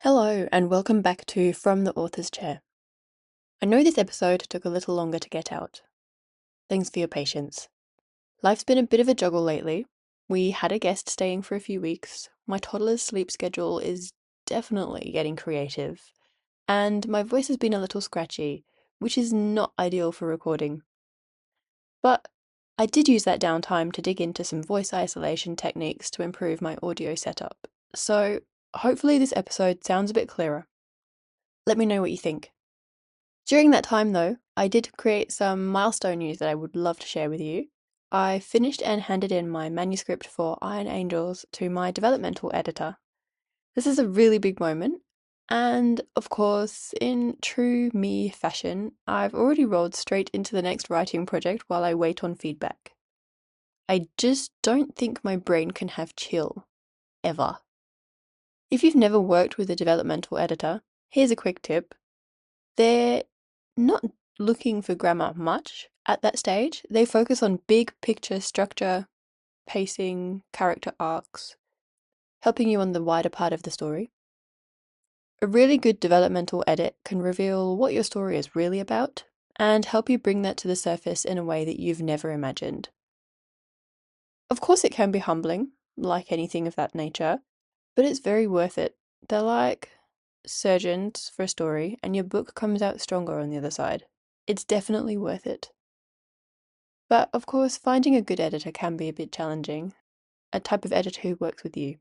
Hello, and welcome back to From the Author's Chair. I know this episode took a little longer to get out. Thanks for your patience. Life's been a bit of a juggle lately. We had a guest staying for a few weeks, my toddler's sleep schedule is definitely getting creative, and my voice has been a little scratchy, which is not ideal for recording. But I did use that downtime to dig into some voice isolation techniques to improve my audio setup, so hopefully this episode sounds a bit clearer. Let me know what you think. During that time, though, I did create some milestone news that I would love to share with you. I finished and handed in my manuscript for Iron Angels to my developmental editor. This is a really big moment, and of course, in true me fashion, I've already rolled straight into the next writing project while I wait on feedback. I just don't think my brain can have chill, ever. If you've never worked with a developmental editor, here's a quick tip. They're not looking for grammar much at that stage. They focus on big picture structure, pacing, character arcs, helping you on the wider part of the story. A really good developmental edit can reveal what your story is really about and help you bring that to the surface in a way that you've never imagined. Of course, it can be humbling, like anything of that nature, but it's very worth it. They're like surgeons for a story, and your book comes out stronger on the other side. It's definitely worth it. But of course, finding a good editor can be a bit challenging, a type of editor who works with you.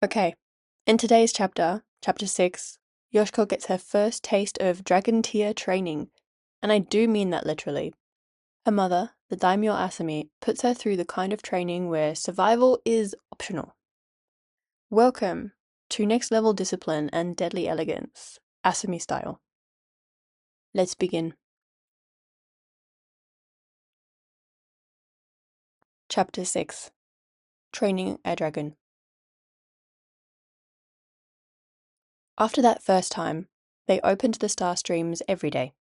Okay, in today's chapter, chapter 6, Yoshiko gets her first taste of dragon tier training, and I do mean that literally. Her mother, the daimyō Asumi, puts her through the kind of training where survival is optional. Welcome to next level discipline and deadly elegance, Asumi style. Let's begin. Chapter 6, Training a Dragon. After that first time, they opened the star streams every day.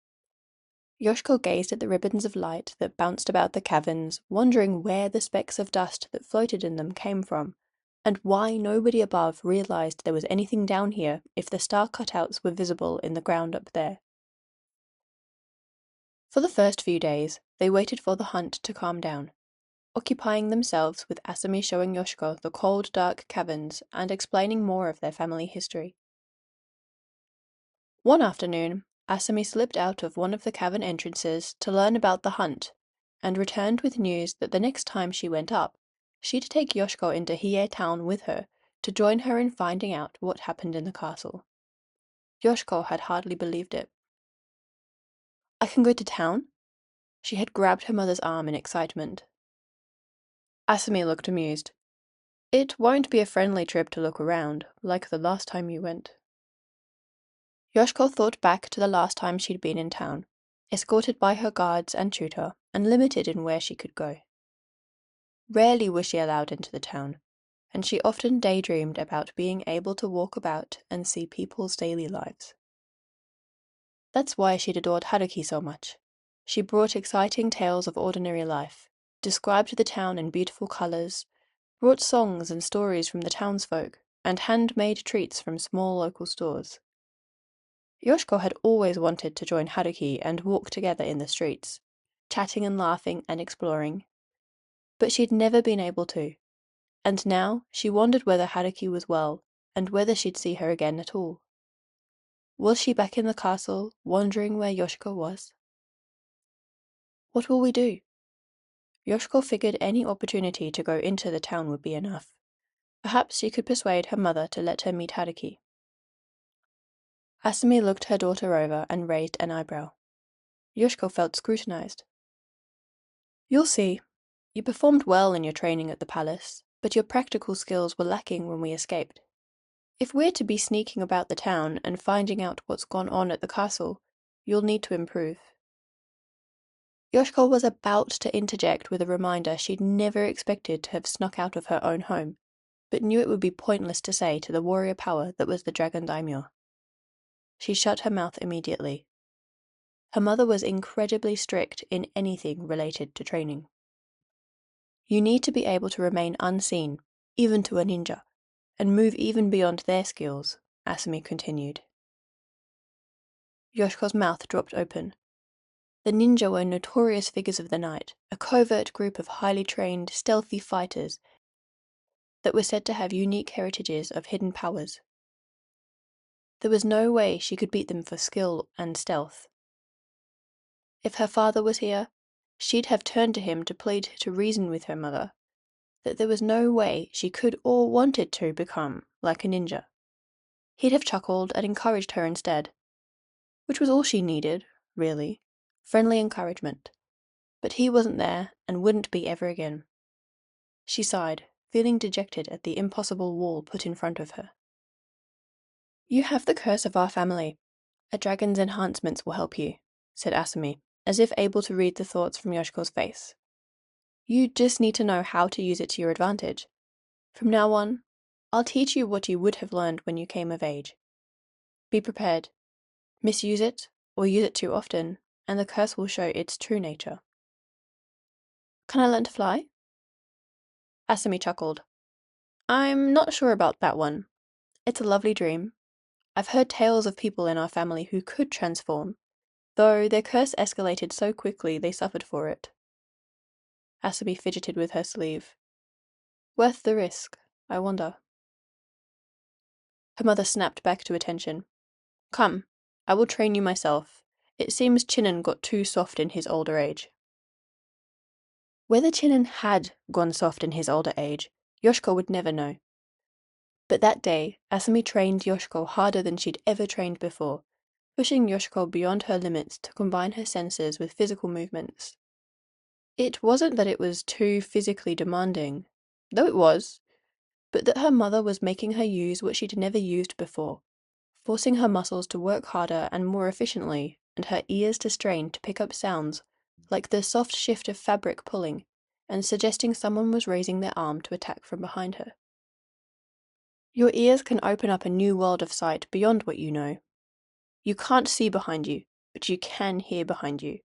Yoshiko gazed at the ribbons of light that bounced about the caverns, wondering where the specks of dust that floated in them came from, and why nobody above realized there was anything down here if the star cutouts were visible in the ground up there. For the first few days, they waited for the hunt to calm down, occupying themselves with Asumi showing Yoshiko the cold, dark caverns and explaining more of their family history. One afternoon, Asumi slipped out of one of the cavern entrances to learn about the hunt, and returned with news that the next time she went up, she'd take Yoshiko into Hiei town with her to join her in finding out what happened in the castle. Yoshiko had hardly believed it. I can go to town? She had grabbed her mother's arm in excitement. Asumi looked amused. It won't be a friendly trip to look around, like the last time you went. Yoshiko thought back to the last time she'd been in town, escorted by her guards and tutor, and limited in where she could go. Rarely was she allowed into the town, and she often daydreamed about being able to walk about and see people's daily lives. That's why she'd adored Haruki so much. She brought exciting tales of ordinary life, described the town in beautiful colours, brought songs and stories from the townsfolk, and handmade treats from small local stores. Yoshiko had always wanted to join Haruki and walk together in the streets, chatting and laughing and exploring. But she'd never been able to, and now she wondered whether Haruki was well, and whether she'd see her again at all. Was she back in the castle, wondering where Yoshiko was? What will we do? Yoshiko figured any opportunity to go into the town would be enough. Perhaps she could persuade her mother to let her meet Haruki. Asumi looked her daughter over and raised an eyebrow. Yoshiko felt scrutinized. You'll see. You performed well in your training at the palace, but your practical skills were lacking when we escaped. If we're to be sneaking about the town and finding out what's gone on at the castle, you'll need to improve. Yoshiko was about to interject with a reminder she'd never expected to have snuck out of her own home, but knew it would be pointless to say to the warrior power that was the dragon daimyō. She shut her mouth immediately. Her mother was incredibly strict in anything related to training. You need to be able to remain unseen, even to a ninja, and move even beyond their skills, Asumi continued. Yoshiko's mouth dropped open. The ninja were notorious figures of the night, a covert group of highly trained, stealthy fighters that were said to have unique heritages of hidden powers. There was no way she could beat them for skill and stealth. If her father was here, she'd have turned to him to plead to reason with her mother, that there was no way she could or wanted to become like a ninja. He'd have chuckled and encouraged her instead, which was all she needed, really, friendly encouragement. But he wasn't there and wouldn't be ever again. She sighed, feeling dejected at the impossible wall put in front of her. You have the curse of our family. A dragon's enhancements will help you, said Asumi, as if able to read the thoughts from Yoshiko's face. You just need to know how to use it to your advantage. From now on, I'll teach you what you would have learned when you came of age. Be prepared. Misuse it, or use it too often, and the curse will show its true nature. Can I learn to fly? Asumi chuckled. I'm not sure about that one. It's a lovely dream. I've heard tales of people in our family who could transform, though their curse escalated so quickly they suffered for it. Asumi fidgeted with her sleeve. Worth the risk, I wonder. Her mother snapped back to attention. Come, I will train you myself. It seems Chinnen got too soft in his older age. Whether Chinnen had gone soft in his older age, Yoshiko would never know. But that day, Asumi trained Yoshiko harder than she'd ever trained before, pushing Yoshiko beyond her limits to combine her senses with physical movements. It wasn't that it was too physically demanding, though it was, but that her mother was making her use what she'd never used before, forcing her muscles to work harder and more efficiently, and her ears to strain to pick up sounds like the soft shift of fabric pulling, and suggesting someone was raising their arm to attack from behind her. Your ears can open up a new world of sight beyond what you know. You can't see behind you, but you can hear behind you.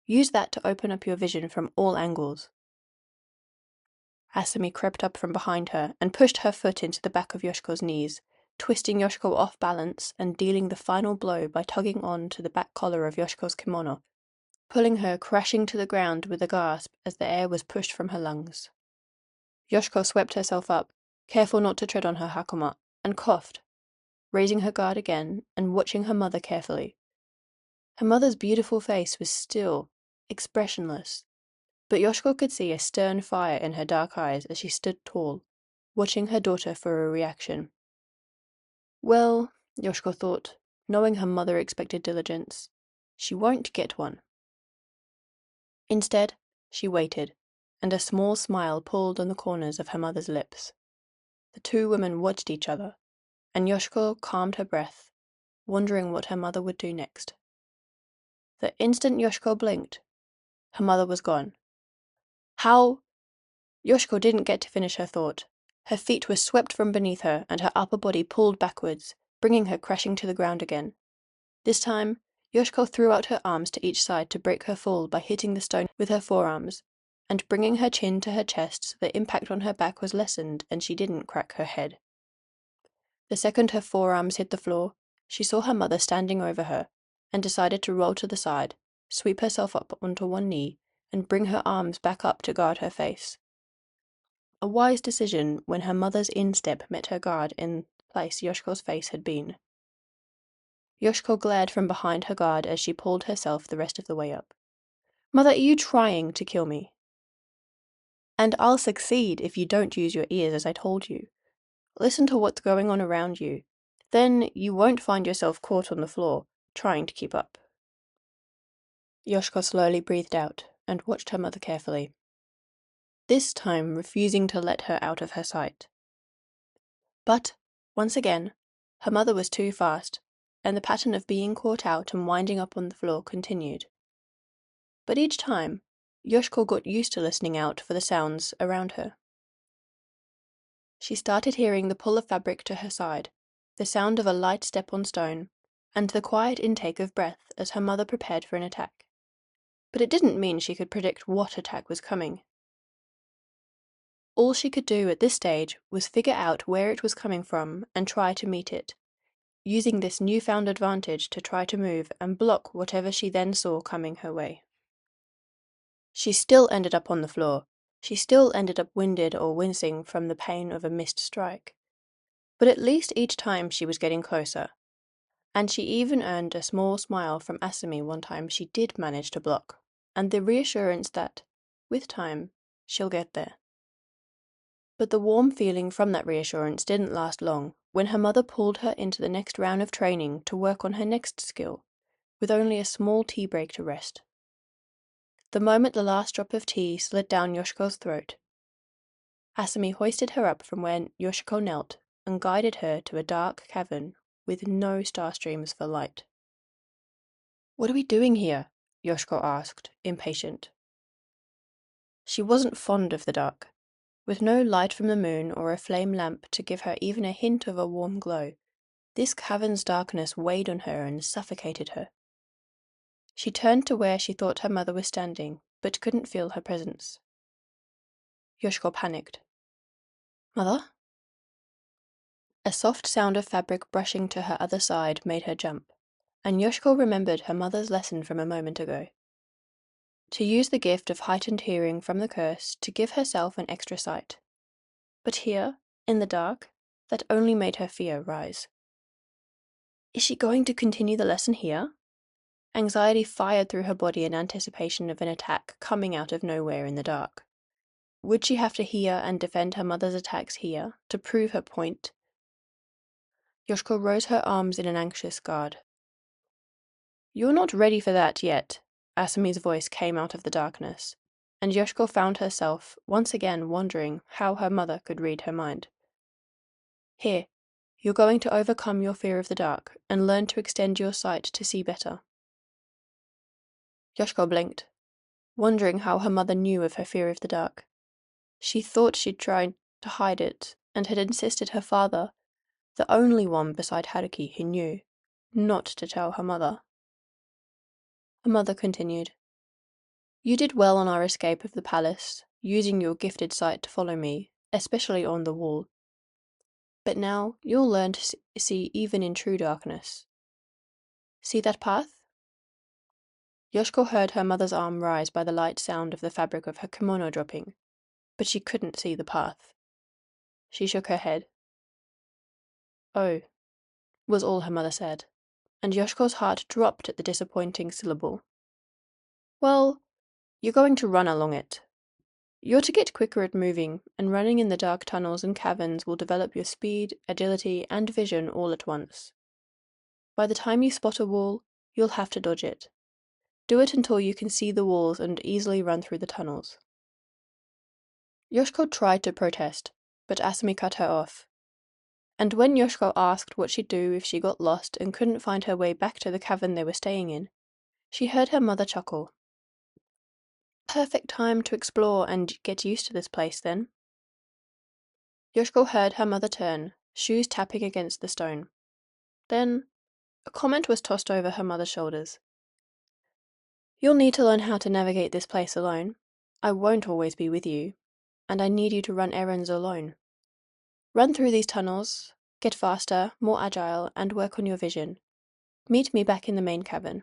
Use that to open up your vision from all angles. Asumi crept up from behind her and pushed her foot into the back of Yoshiko's knees, twisting Yoshiko off balance and dealing the final blow by tugging on to the back collar of Yoshiko's kimono, pulling her crashing to the ground with a gasp as the air was pushed from her lungs. Yoshiko swept herself up, careful not to tread on her hakama, and coughed, raising her guard again and watching her mother carefully. Her mother's beautiful face was still, expressionless, but Yoshiko could see a stern fire in her dark eyes as she stood tall, watching her daughter for a reaction. Well, Yoshiko thought, knowing her mother expected diligence, she won't get one. Instead, she waited, and a small smile pulled on the corners of her mother's lips. The two women watched each other, and Yoshiko calmed her breath, wondering what her mother would do next. The instant Yoshiko blinked, her mother was gone. How? Yoshiko didn't get to finish her thought. Her feet were swept from beneath her, and her upper body pulled backwards, bringing her crashing to the ground again. This time, Yoshiko threw out her arms to each side to break her fall by hitting the stone with her forearms, and bringing her chin to her chest so the impact on her back was lessened and she didn't crack her head. The second her forearms hit the floor, she saw her mother standing over her, and decided to roll to the side, sweep herself up onto one knee, and bring her arms back up to guard her face. A wise decision when her mother's instep met her guard in the place Yoshiko's face had been. Yoshiko glared from behind her guard as she pulled herself the rest of the way up. Mother, are you trying to kill me? And I'll succeed if you don't use your ears as I told you. Listen to what's going on around you. Then you won't find yourself caught on the floor, trying to keep up. Yoshiko slowly breathed out and watched her mother carefully, this time refusing to let her out of her sight. But, once again, her mother was too fast, and the pattern of being caught out and winding up on the floor continued. But each time, Yoshiko got used to listening out for the sounds around her. She started hearing the pull of fabric to her side, the sound of a light step on stone, and the quiet intake of breath as her mother prepared for an attack. But it didn't mean she could predict what attack was coming. All she could do at this stage was figure out where it was coming from and try to meet it, using this newfound advantage to try to move and block whatever she then saw coming her way. She still ended up on the floor. She still ended up winded or wincing from the pain of a missed strike. But at least each time she was getting closer, and she even earned a small smile from Asumi one time she did manage to block, and the reassurance that, with time, she'll get there. But the warm feeling from that reassurance didn't last long when her mother pulled her into the next round of training to work on her next skill, with only a small tea break to rest. The moment the last drop of tea slid down Yoshiko's throat, Asumi hoisted her up from where Yoshiko knelt and guided her to a dark cavern with no star streams for light. "What are we doing here?" Yoshiko asked, impatient. She wasn't fond of the dark. With no light from the moon or a flame lamp to give her even a hint of a warm glow, this cavern's darkness weighed on her and suffocated her. She turned to where she thought her mother was standing, but couldn't feel her presence. Yoshiko panicked. "Mother?" A soft sound of fabric brushing to her other side made her jump, and Yoshiko remembered her mother's lesson from a moment ago. To use the gift of heightened hearing from the curse to give herself an extra sight. But here, in the dark, that only made her fear rise. Is she going to continue the lesson here? Anxiety fired through her body in anticipation of an attack coming out of nowhere in the dark. Would she have to hear and defend her mother's attacks here to prove her point? Yoshiko rose her arms in an anxious guard. "You're not ready for that yet," Asumi's voice came out of the darkness, and Yoshiko found herself once again wondering how her mother could read her mind. "Here, you're going to overcome your fear of the dark and learn to extend your sight to see better." Yoshiko blinked, wondering how her mother knew of her fear of the dark. She thought she'd tried to hide it and had insisted her father, the only one beside Haruki who knew, not to tell her mother. Her mother continued. "You did well on our escape of the palace, using your gifted sight to follow me, especially on the wall. But now you'll learn to see even in true darkness. See that path?" Yoshiko heard her mother's arm rise by the light sound of the fabric of her kimono dropping, but she couldn't see the path. She shook her head. "Oh," was all her mother said, and Yoshiko's heart dropped at the disappointing syllable. "Well, you're going to run along it. You're to get quicker at moving, and running in the dark tunnels and caverns will develop your speed, agility, and vision all at once. By the time you spot a wall, you'll have to dodge it. Do it until you can see the walls and easily run through the tunnels." Yoshiko tried to protest, but Asumi cut her off. And when Yoshiko asked what she'd do if she got lost and couldn't find her way back to the cavern they were staying in, she heard her mother chuckle. "Perfect time to explore and get used to this place, then." Yoshiko heard her mother turn, shoes tapping against the stone. Then a comment was tossed over her mother's shoulders. "You'll need to learn how to navigate this place alone. I won't always be with you, and I need you to run errands alone. Run through these tunnels, get faster, more agile, and work on your vision. Meet me back in the main cavern."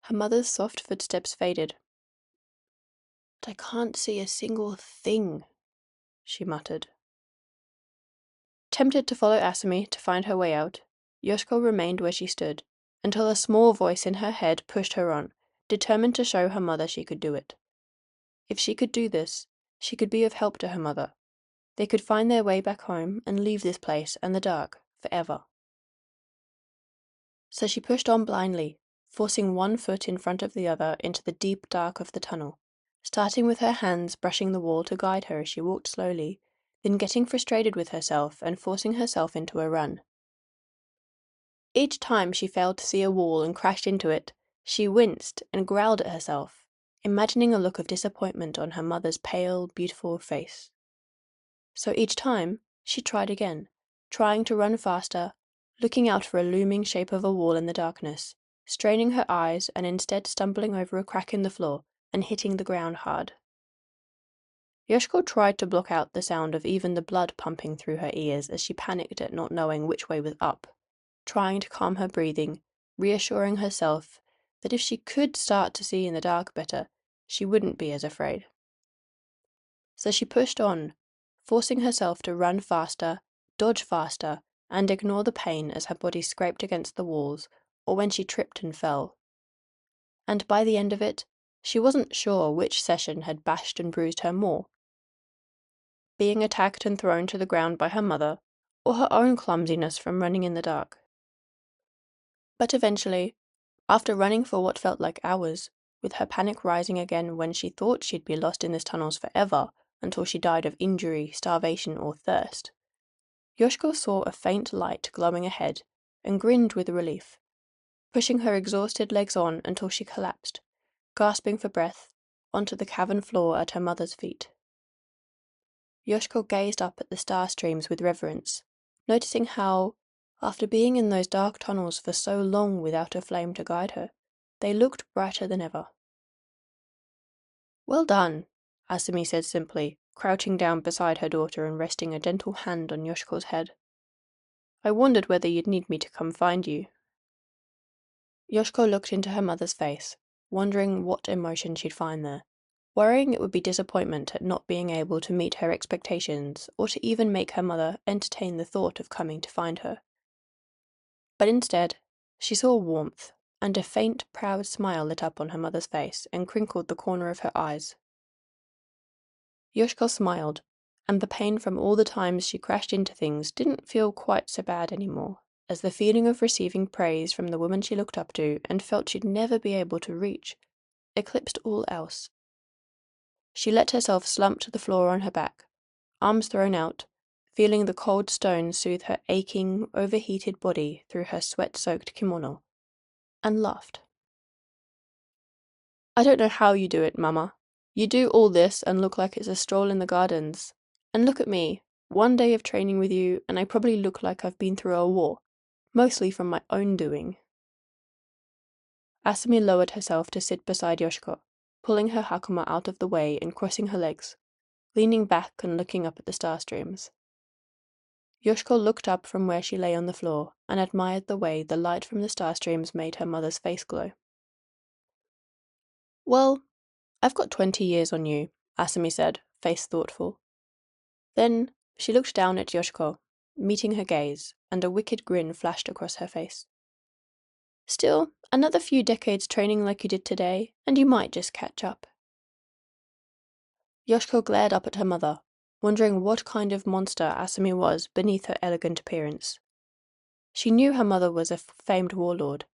Her mother's soft footsteps faded. "But I can't see a single thing," she muttered. Tempted to follow Asumi to find her way out, Yoshiko remained where she stood, until a small voice in her head pushed her on, determined to show her mother she could do it. If she could do this, she could be of help to her mother. They could find their way back home and leave this place and the dark forever. So she pushed on blindly, forcing one foot in front of the other into the deep dark of the tunnel, starting with her hands brushing the wall to guide her as she walked slowly, then getting frustrated with herself and forcing herself into a run. Each time she failed to see a wall and crashed into it, she winced and growled at herself, imagining a look of disappointment on her mother's pale, beautiful face. So each time, she tried again, trying to run faster, looking out for a looming shape of a wall in the darkness, straining her eyes and instead stumbling over a crack in the floor and hitting the ground hard. Yoshiko tried to block out the sound of even the blood pumping through her ears as she panicked at not knowing which way was up, trying to calm her breathing, reassuring herself that if she could start to see in the dark better, she wouldn't be as afraid. So she pushed on, forcing herself to run faster, dodge faster, and ignore the pain as her body scraped against the walls or when she tripped and fell. And by the end of it, she wasn't sure which session had bashed and bruised her more, being attacked and thrown to the ground by her mother, or her own clumsiness from running in the dark. But eventually, after running for what felt like hours, with her panic rising again when she thought she'd be lost in these tunnels forever until she died of injury, starvation, or thirst, Yoshiko saw a faint light glowing ahead and grinned with relief, pushing her exhausted legs on until she collapsed, gasping for breath, onto the cavern floor at her mother's feet. Yoshiko gazed up at the star streams with reverence, noticing how, after being in those dark tunnels for so long without a flame to guide her, they looked brighter than ever. "Well done," Asumi said simply, crouching down beside her daughter and resting a gentle hand on Yoshiko's head. "I wondered whether you'd need me to come find you." Yoshiko looked into her mother's face, wondering what emotion she'd find there, worrying it would be disappointment at not being able to meet her expectations or to even make her mother entertain the thought of coming to find her. But instead, she saw warmth, and a faint, proud smile lit up on her mother's face and crinkled the corner of her eyes. Yoshiko smiled, and the pain from all the times she crashed into things didn't feel quite so bad anymore, as the feeling of receiving praise from the woman she looked up to and felt she'd never be able to reach eclipsed all else. She let herself slump to the floor on her back, arms thrown out, feeling the cold stone soothe her aching, overheated body through her sweat-soaked kimono, and laughed. "I don't know how you do it, Mama. You do all this and look like it's a stroll in the gardens. And look at me, one day of training with you, and I probably look like I've been through a war, mostly from my own doing." Asumi lowered herself to sit beside Yoshiko, pulling her hakama out of the way and crossing her legs, leaning back and looking up at the star streams. Yoshiko looked up from where she lay on the floor and admired the way the light from the star streams made her mother's face glow. "Well, I've got 20 years on you," Asumi said, face thoughtful. Then she looked down at Yoshiko, meeting her gaze, and a wicked grin flashed across her face. "Still, another few decades training like you did today, and you might just catch up." Yoshiko glared up at her mother, wondering what kind of monster Asumi was beneath her elegant appearance. She knew her mother was a famed warlord,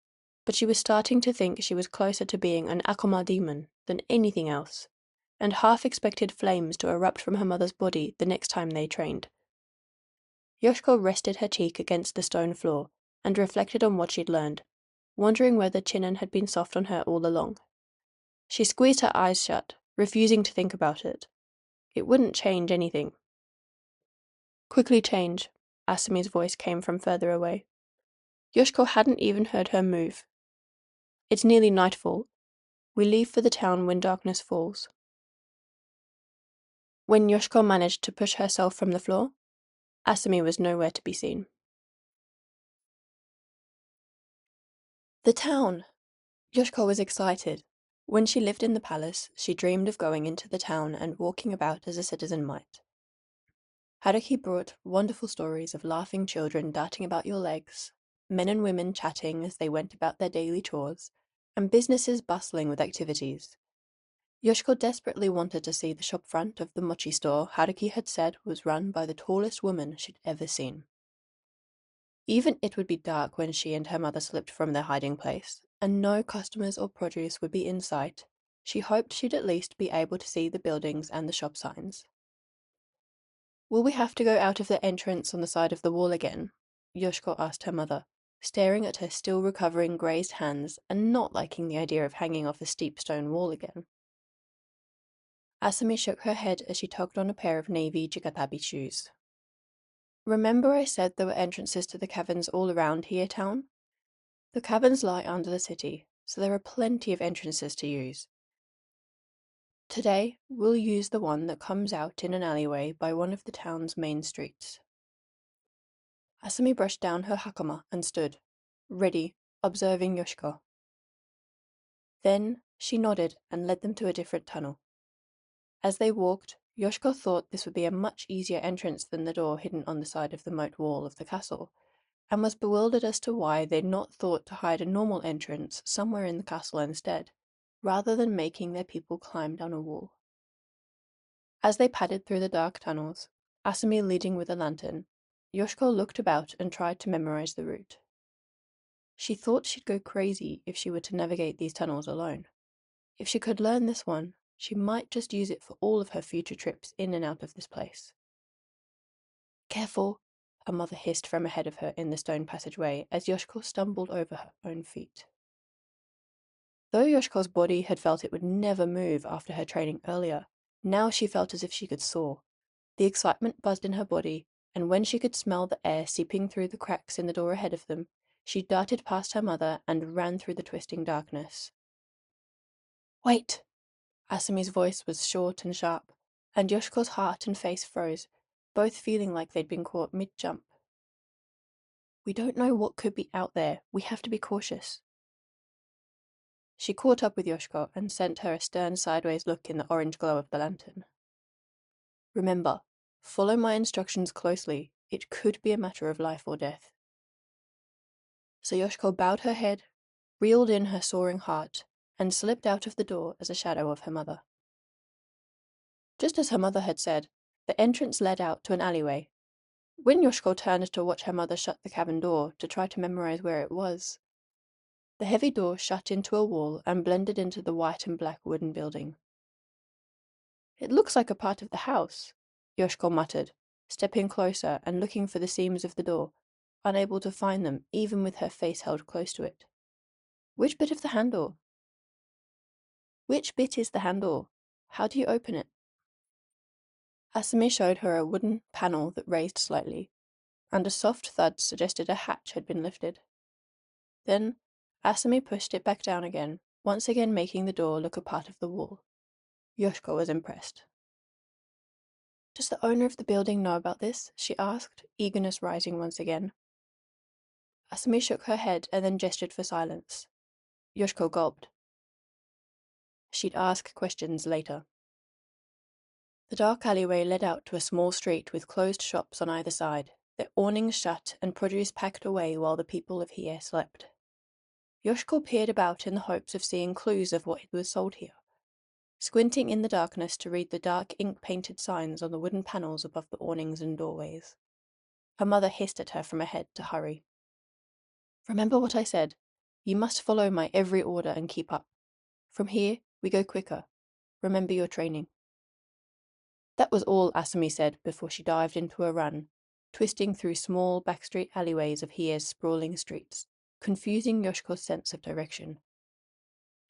but she was starting to think she was closer to being an Akuma demon than anything else, and half expected flames to erupt from her mother's body the next time they trained. Yoshiko rested her cheek against the stone floor and reflected on what she'd learned, wondering whether Chinen had been soft on her all along. She squeezed her eyes shut, refusing to think about it. It wouldn't change anything. "Quickly change," Asumi's voice came from further away. Yoshiko hadn't even heard her move. "It's nearly nightfall. We leave for the town when darkness falls." When Yoshiko managed to push herself from the floor, Asumi was nowhere to be seen. The town! Yoshiko was excited. When she lived in the palace, she dreamed of going into the town and walking about as a citizen might. Haruki brought wonderful stories of laughing children darting about your legs, men and women chatting as they went about their daily chores, and businesses bustling with activities. Yoshiko desperately wanted to see the shop front of the mochi store Haruki had said was run by the tallest woman she'd ever seen. Even it would be dark when she and her mother slipped from their hiding place, and no customers or produce would be in sight. She hoped she'd at least be able to see the buildings and the shop signs. "Will we have to go out of the entrance on the side of the wall again?" Yoshiko asked her mother, staring at her still recovering grazed hands and not liking the idea of hanging off a steep stone wall again. Asumi shook her head as she tugged on a pair of navy jigatabi shoes. "Remember I said there were entrances to the caverns all around here, town? The caverns lie under the city, so there are plenty of entrances to use. Today, we'll use the one that comes out in an alleyway by one of the town's main streets. Asumi brushed down her hakama and stood, ready, observing Yoshiko. Then she nodded and led them to a different tunnel. As they walked, Yoshiko thought this would be a much easier entrance than the door hidden on the side of the moat wall of the castle, and was bewildered as to why they'd not thought to hide a normal entrance somewhere in the castle instead, rather than making their people climb down a wall. As they padded through the dark tunnels, Asumi leading with a lantern, Yoshiko looked about and tried to memorize the route. She thought she'd go crazy if she were to navigate these tunnels alone. If she could learn this one, she might just use it for all of her future trips in and out of this place. "Careful," her mother hissed from ahead of her in the stone passageway as Yoshiko stumbled over her own feet. Though Yoshiko's body had felt it would never move after her training earlier, now she felt as if she could soar. The excitement buzzed in her body, and when she could smell the air seeping through the cracks in the door ahead of them, she darted past her mother and ran through the twisting darkness. "Wait!" Asumi's voice was short and sharp, and Yoshiko's heart and face froze, both feeling like they'd been caught mid-jump. "We don't know what could be out there. We have to be cautious." She caught up with Yoshiko and sent her a stern sideways look in the orange glow of the lantern. "Remember, follow my instructions closely. It could be a matter of life or death." So Yoshiko bowed her head, reeled in her soaring heart, and slipped out of the door as a shadow of her mother. Just as her mother had said, the entrance led out to an alleyway. When Yoshiko turned to watch her mother shut the cabin door to try to memorize where it was, the heavy door shut into a wall and blended into the white and black wooden building. "It looks like a part of the house," Yoshiko muttered, stepping closer and looking for the seams of the door, unable to find them even with her face held close to it. "Which bit of the handle?" "Which bit is the handle? How do you open it?" Asumi showed her a wooden panel that raised slightly, and a soft thud suggested a hatch had been lifted. Then Asumi pushed it back down again, once again making the door look a part of the wall. Yoshiko was impressed. "Does the owner of the building know about this?" she asked, eagerness rising once again. Asumi shook her head and then gestured for silence. Yoshiko gulped. She'd ask questions later. The dark alleyway led out to a small street with closed shops on either side, their awnings shut and produce packed away while the people of here slept. Yoshiko peered about in the hopes of seeing clues of what was sold here, squinting in the darkness to read the dark ink-painted signs on the wooden panels above the awnings and doorways. Her mother hissed at her from ahead to hurry. "Remember what I said. You must follow my every order and keep up. From here, we go quicker. Remember your training." That was all Asumi said before she dived into a run, twisting through small backstreet alleyways of Hie's sprawling streets, confusing Yoshiko's sense of direction.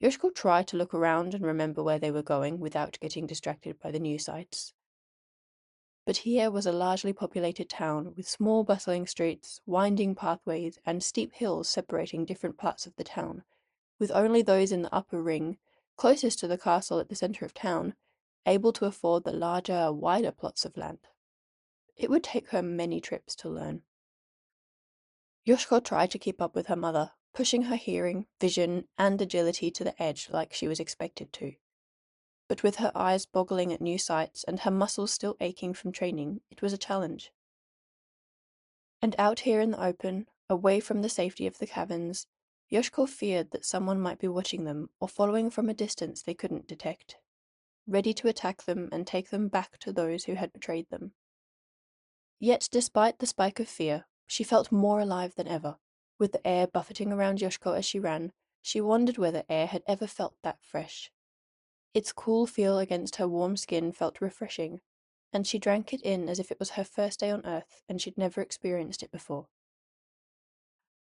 Yoshiko tried to look around and remember where they were going without getting distracted by the new sights. But Hie was a largely populated town with small bustling streets, winding pathways, and steep hills separating different parts of the town, with only those in the upper ring, closest to the castle at the center of town, able to afford the larger, wider plots of land. It would take her many trips to learn. Yoshiko tried to keep up with her mother, pushing her hearing, vision, and agility to the edge like she was expected to. But with her eyes boggling at new sights and her muscles still aching from training, it was a challenge. And out here in the open, away from the safety of the caverns, Yoshiko feared that someone might be watching them or following from a distance they couldn't detect, ready to attack them and take them back to those who had betrayed them. Yet despite the spike of fear, she felt more alive than ever. With the air buffeting around Yoshiko as she ran, she wondered whether air had ever felt that fresh. Its cool feel against her warm skin felt refreshing, and she drank it in as if it was her first day on Earth and she'd never experienced it before.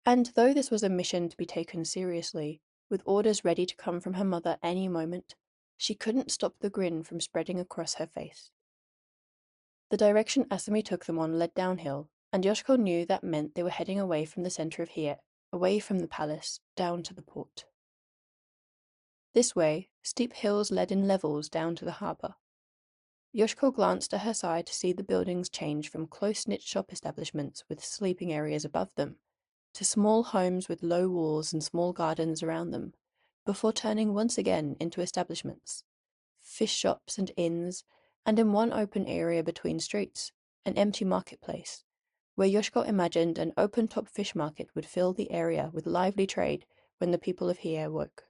And though this was a mission to be taken seriously, with orders ready to come from her mother any moment, she couldn't stop the grin from spreading across her face. The direction Asumi took them on led downhill, and Yoshiko knew that meant they were heading away from the center of Hie, away from the palace, down to the port. This way, steep hills led in levels down to the harbour. Yoshiko glanced at her side to see the buildings change from close-knit shop establishments with sleeping areas above them to small homes with low walls and small gardens around them, before turning once again into establishments, fish shops and inns, and in one open area between streets, an empty marketplace, where Yoshiko imagined an open-top fish market would fill the area with lively trade when the people of Hiei woke.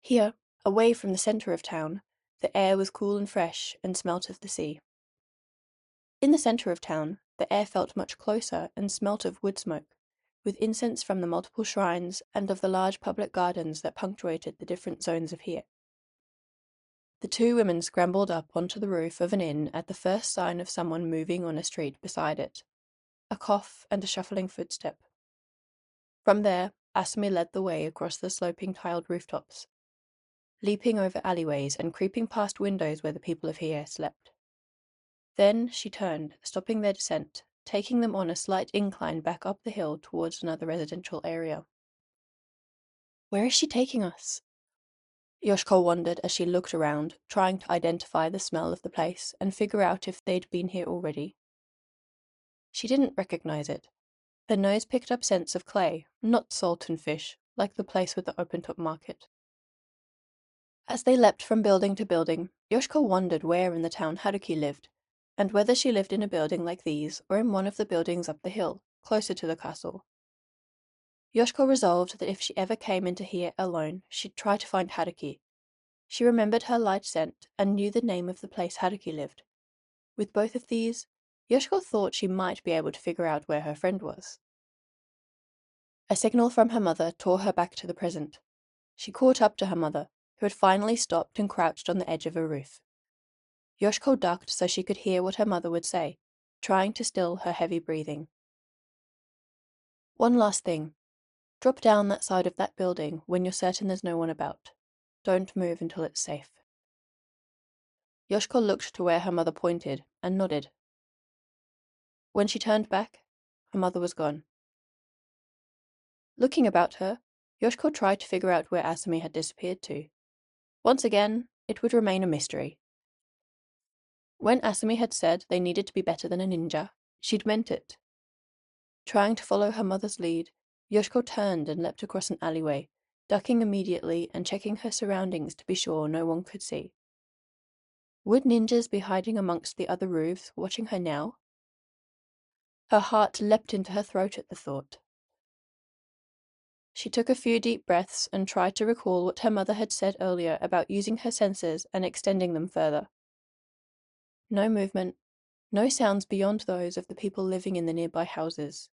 Here, away from the centre of town, the air was cool and fresh and smelt of the sea. In the centre of town, the air felt much closer and smelt of wood smoke, with incense from the multiple shrines and of the large public gardens that punctuated the different zones of Hiei. The two women scrambled up onto the roof of an inn at the first sign of someone moving on a street beside it, a cough and a shuffling footstep. From there, Asumi led the way across the sloping tiled rooftops, leaping over alleyways and creeping past windows where the people of Hiei slept. Then she turned, stopping their descent, taking them on a slight incline back up the hill towards another residential area. Where is she taking us? Yoshiko wondered as she looked around, trying to identify the smell of the place and figure out if they'd been here already. She didn't recognize it. Her nose picked up scents of clay, not salt and fish, like the place with the open-top market. As they leapt from building to building, Yoshiko wondered where in the town Haruki lived, and whether she lived in a building like these or in one of the buildings up the hill, closer to the castle. Yoshiko resolved that if she ever came into Hiei alone, she'd try to find Haruki. She remembered her light scent and knew the name of the place Haruki lived. With both of these, Yoshiko thought she might be able to figure out where her friend was. A signal from her mother tore her back to the present. She caught up to her mother, who had finally stopped and crouched on the edge of a roof. Yoshiko ducked so she could hear what her mother would say, trying to still her heavy breathing. One last thing. Drop down that side of that building when you're certain there's no one about. Don't move until it's safe. Yoshiko looked to where her mother pointed and nodded. When she turned back, her mother was gone. Looking about her, Yoshiko tried to figure out where Asumi had disappeared to. Once again, it would remain a mystery. When Asumi had said they needed to be better than a ninja, she'd meant it. Trying to follow her mother's lead, Yoshiko turned and leapt across an alleyway, ducking immediately and checking her surroundings to be sure no one could see. Would ninjas be hiding amongst the other roofs, watching her now? Her heart leapt into her throat at the thought. She took a few deep breaths and tried to recall what her mother had said earlier about using her senses and extending them further. No movement, no sounds beyond those of the people living in the nearby houses.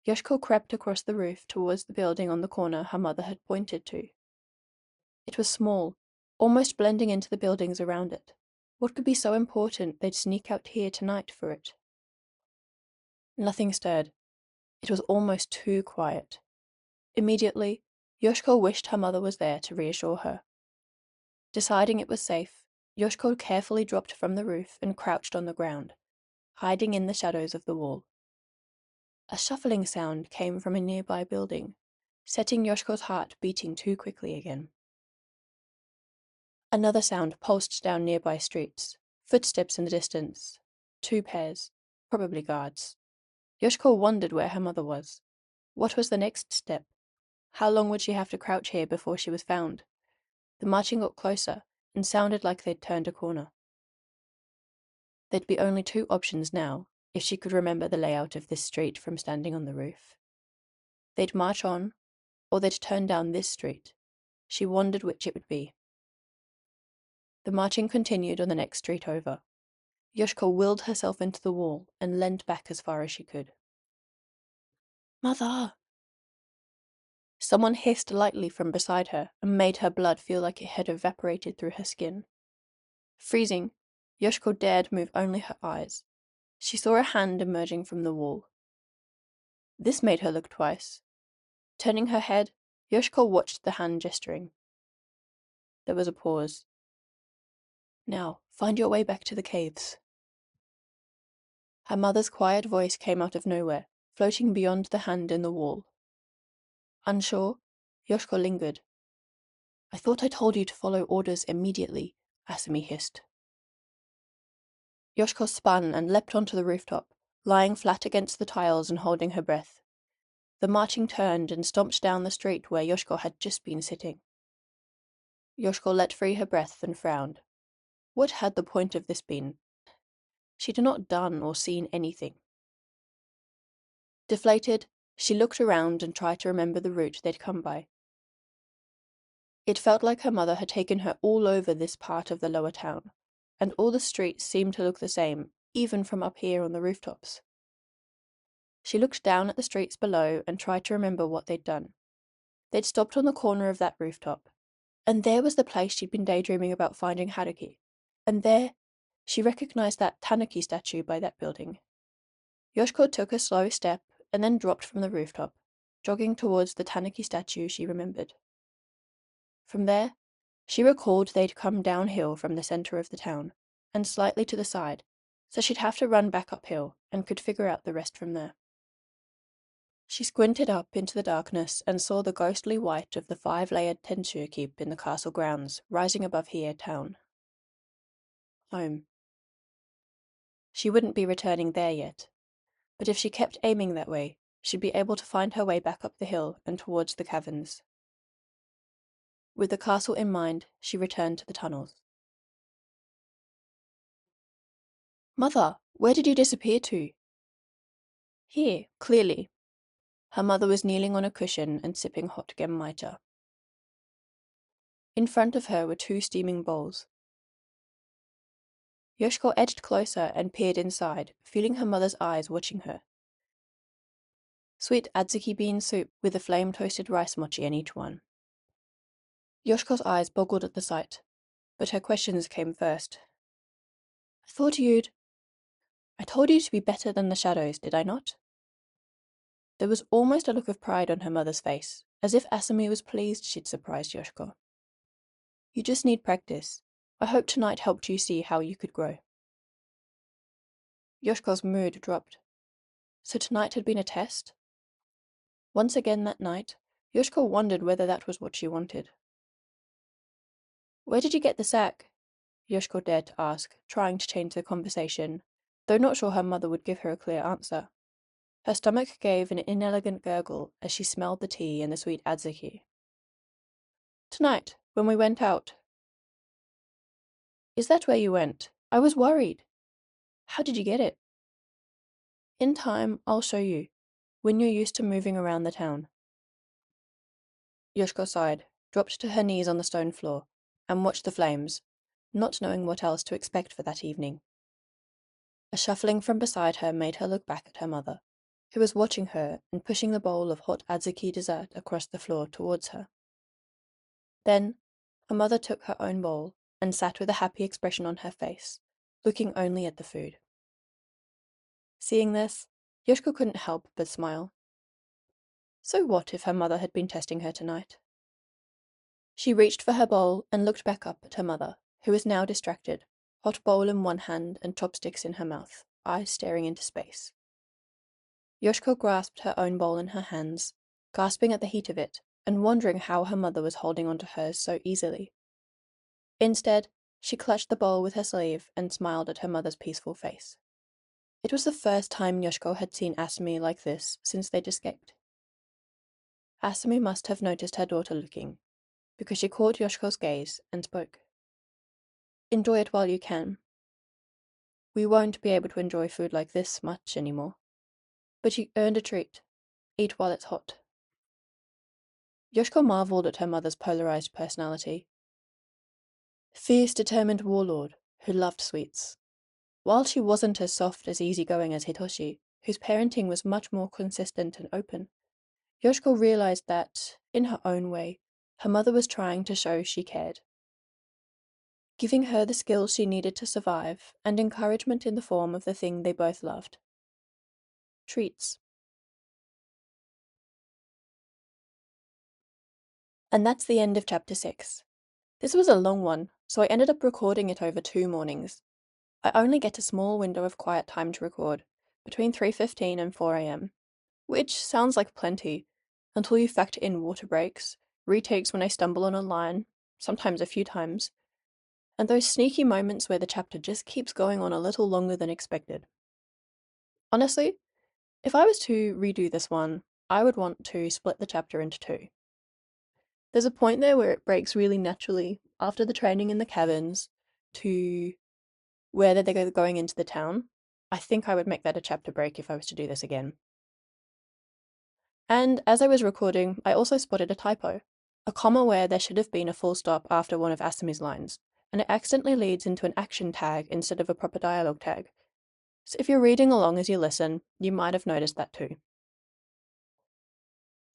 Yoshiko crept across the roof towards the building on the corner her mother had pointed to. It was small, almost blending into the buildings around it. What could be so important they'd sneak out here tonight for it? Nothing stirred. It was almost too quiet. Immediately, Yoshiko wished her mother was there to reassure her. Deciding it was safe, Yoshiko carefully dropped from the roof and crouched on the ground, hiding in the shadows of the wall. A shuffling sound came from a nearby building, setting Yoshiko's heart beating too quickly again. Another sound pulsed down nearby streets, footsteps in the distance. 2 pairs, probably guards. Yoshiko wondered where her mother was. What was the next step? How long would she have to crouch here before she was found? The marching got closer and sounded like they'd turned a corner. There'd be only 2 options now, if she could remember the layout of this street from standing on the roof. They'd march on, or they'd turn down this street. She wondered which it would be. The marching continued on the next street over. Yoshiko willed herself into the wall and leaned back as far as she could. Mother! Someone hissed lightly from beside her and made her blood feel like it had evaporated through her skin. Freezing, Yoshiko dared move only her eyes. She saw a hand emerging from the wall. This made her look twice. Turning her head, Yoshiko watched the hand gesturing. There was a pause. Now, find your way back to the caves. Her mother's quiet voice came out of nowhere, floating beyond the hand in the wall. Unsure, Yoshiko lingered. I thought I told you to follow orders immediately, Asumi hissed. Yoshiko spun and leapt onto the rooftop, lying flat against the tiles and holding her breath. The marching turned and stomped down the street where Yoshiko had just been sitting. Yoshiko let free her breath and frowned. What had the point of this been? She had not done or seen anything. Deflated, she looked around and tried to remember the route they'd come by. It felt like her mother had taken her all over this part of the lower town, and all the streets seemed to look the same, even from up here on the rooftops. She looked down at the streets below and tried to remember what they'd done. They'd stopped on the corner of that rooftop, and there was the place she'd been daydreaming about finding Haruki, and there she recognized that tanuki statue by that building. Yoshiko took a slow step and then dropped from the rooftop, jogging towards the tanuki statue she remembered. From there, she recalled they'd come downhill from the center of the town, and slightly to the side, so she'd have to run back uphill and could figure out the rest from there. She squinted up into the darkness and saw the ghostly white of the 5-layered tenshu keep in the castle grounds rising above Hiei town. Home. She wouldn't be returning there yet, but if she kept aiming that way, she'd be able to find her way back up the hill and towards the caverns. With the castle in mind, she returned to the tunnels. Mother, where did you disappear to? Here, clearly. Her mother was kneeling on a cushion and sipping hot genmaicha. In front of her were 2 steaming bowls. Yoshiko edged closer and peered inside, feeling her mother's eyes watching her. Sweet adzuki bean soup with a flame-toasted rice mochi in each one. Yoshiko's eyes boggled at the sight, but her questions came first. I told you to be better than the shadows, did I not? There was almost a look of pride on her mother's face, as if Asumi was pleased she'd surprised Yoshiko. You just need practice. I hope tonight helped you see how you could grow. Yoshiko's mood dropped. So tonight had been a test? Once again that night, Yoshiko wondered whether that was what she wanted. Where did you get the sack? Yoshiko dared to ask, trying to change the conversation, though not sure her mother would give her a clear answer. Her stomach gave an inelegant gurgle as she smelled the tea and the sweet adzuki. Tonight, when we went out. Is that where you went? I was worried. How did you get it? In time, I'll show you, when you're used to moving around the town. Yoshiko sighed, dropped to her knees on the stone floor, and watched the flames, not knowing what else to expect for that evening. A shuffling from beside her made her look back at her mother, who was watching her and pushing the bowl of hot adzuki dessert across the floor towards her. Then, her mother took her own bowl and sat with a happy expression on her face, looking only at the food. Seeing this, Yoshiko couldn't help but smile. So what if her mother had been testing her tonight? She reached for her bowl and looked back up at her mother, who was now distracted, hot bowl in one hand and chopsticks in her mouth, eyes staring into space. Yoshiko grasped her own bowl in her hands, gasping at the heat of it, and wondering how her mother was holding onto hers so easily. Instead, she clutched the bowl with her sleeve and smiled at her mother's peaceful face. It was the first time Yoshiko had seen Asumi like this since they'd escaped. Asumi must have noticed her daughter looking, because she caught Yoshiko's gaze and spoke. Enjoy it while you can. We won't be able to enjoy food like this much anymore. But you earned a treat. Eat while it's hot. Yoshiko marveled at her mother's polarized personality. Fierce, determined warlord who loved sweets. While she wasn't as soft as easygoing as Hitoshi, whose parenting was much more consistent and open, Yoshiko realized that, in her own way, her mother was trying to show she cared. Giving her the skills she needed to survive and encouragement in the form of the thing they both loved. Treats. And that's the end of chapter 6. This was a long one, so I ended up recording it over 2 mornings. I only get a small window of quiet time to record, between 3:15 and 4 a.m, which sounds like plenty, until you factor in water breaks, retakes when I stumble on a line, sometimes a few times, and those sneaky moments where the chapter just keeps going on a little longer than expected. Honestly, if I was to redo this one, I would want to split the chapter into two. There's a point there where it breaks really naturally after the training in the cabins to where they're going into the town. I think I would make that a chapter break if I was to do this again. And as I was recording, I also spotted a typo, a comma where there should have been a full stop after one of Asumi's lines, and it accidentally leads into an action tag instead of a proper dialogue tag. So if you're reading along as you listen, you might have noticed that too.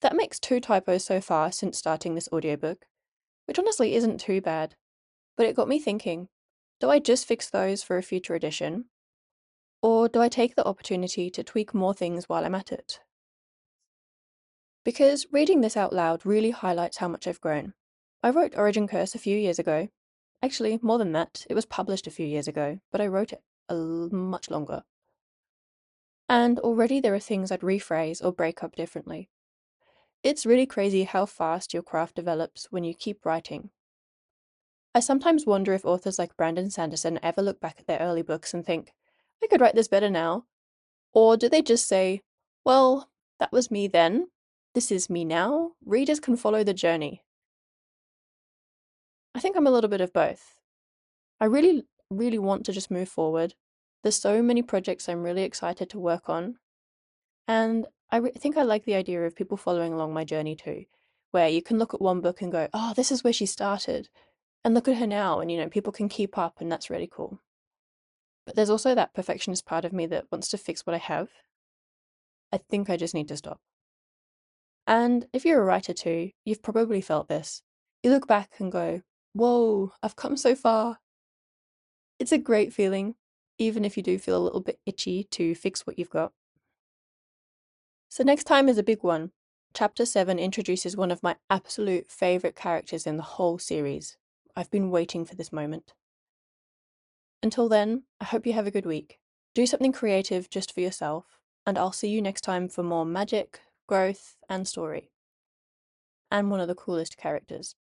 That makes 2 typos so far since starting this audiobook, which honestly isn't too bad, but it got me thinking, do I just fix those for a future edition? Or do I take the opportunity to tweak more things while I'm at it? Because reading this out loud really highlights how much I've grown. I wrote Origin Curse a few years ago. Actually, more than that, it was published a few years ago, but I wrote it much longer. And already there are things I'd rephrase or break up differently. It's really crazy how fast your craft develops when you keep writing. I sometimes wonder if authors like Brandon Sanderson ever look back at their early books and think, I could write this better now. Or do they just say, well, that was me then, this is me now, readers can follow the journey. I think I'm a little bit of both. I really, really want to just move forward. There's so many projects I'm really excited to work on. And I think I like the idea of people following along my journey too, where you can look at one book and go, oh, this is where she started. And look at her now, and people can keep up, and that's really cool. But there's also that perfectionist part of me that wants to fix what I have. I think I just need to stop. And if you're a writer too, you've probably felt this. You look back and go, whoa, I've come so far. It's a great feeling, even if you do feel a little bit itchy to fix what you've got. So next time is a big one. Chapter 7 introduces one of my absolute favourite characters in the whole series. I've been waiting for this moment. Until then, I hope you have a good week. Do something creative just for yourself, and I'll see you next time for more magic, growth, and story. And one of the coolest characters.